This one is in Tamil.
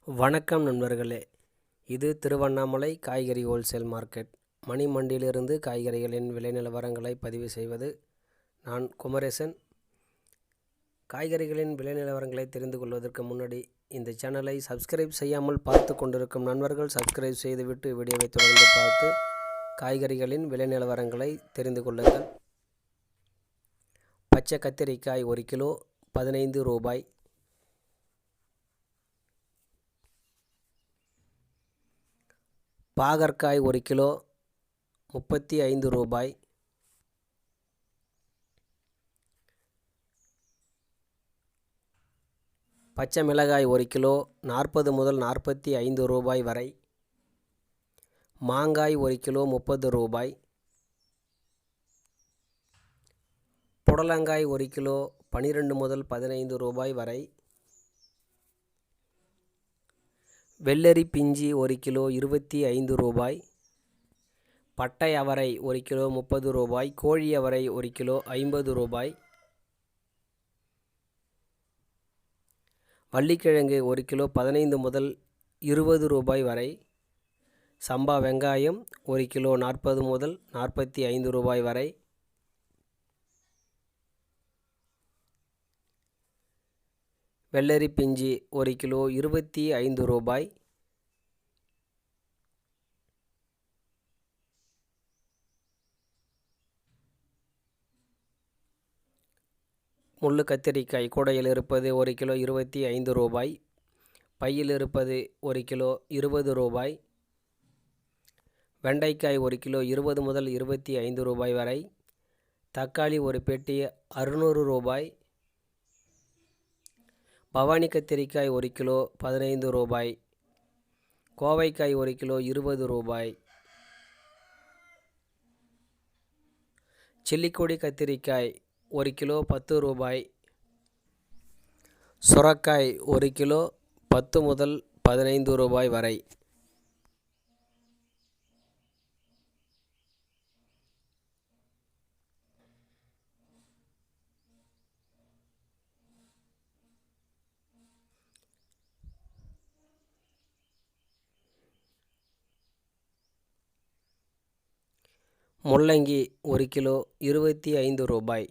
வணக்கம் நண்பர்களே, இது திருவண்ணாமலை காய்கறி ஹோல்சேல் மார்க்கெட். மணி மண்டியிலிருந்து காய்கறிகளின் விலை நிலவரங்களை பதிவு செய்வது நான் குமரேசன். காய்கறிகளின் விலை நிலவரங்களை தெரிந்து கொள்வதற்கு முன்னாடி இந்த சேனலை சப்ஸ்கிரைப் செய்யாமல் பார்த்து கொண்டிருக்கும் நண்பர்கள் சப்ஸ்கிரைப் செய்துவிட்டு வீடியோவை தொடர்ந்து பார்த்து காய்கறிகளின் விலை நிலவரங்களை தெரிந்து கொள்ளுங்கள். பச்சை கத்திரிக்காய் 1 கிலோ 15 ரூபாய். பாகற்காய் 1 கிலோ 35 ரூபாய். பச்சை மிளகாய் 1 கிலோ 40 முதல் 45 ரூபாய் வரை. மாங்காய் 1 கிலோ 30 ரூபாய். புடலங்காய் 1 கிலோ 12 முதல் 15 ரூபாய் வரை. வெள்ளரி பிஞ்சி 1 கிலோ 25 ரூபாய். பட்டை அவரை 1 கிலோ 30 ரூபாய். கோழி அவரை 1 கிலோ 50 ரூபாய். வள்ளிக்கிழங்கு 1 கிலோ 15 முதல் 20 ரூபாய் வரை. சம்பா வெங்காயம் 1 கிலோ 40 முதல் 45 ரூபாய் வரை. வெள்ளரி பிஞ்சி 1 கிலோ 25 ரூபாய். முள்ளு கத்திரிக்காய் கூடையில் இருப்பது 1 கிலோ 25 ரூபாய். பையில் இருப்பது 1 கிலோ 20 ரூபாய். வெண்டைக்காய் 1 கிலோ 20 முதல் 25 ரூபாய் வரை. தக்காளி ஒரு பெட்டி 600 ரூபாய். பவானி கத்திரிக்காய் 1 கிலோ 15 ரூபாய். கோவைக்காய் 1 கிலோ 20 ரூபாய். சில்லிக்கொடி கத்திரிக்காய் 1 கிலோ 10 ரூபாய். சுரக்காய் 1 கிலோ 10 முதல் 15 ரூபாய் வரை. முள்ளங்கி 1 கிலோ 25 ரூபாய்.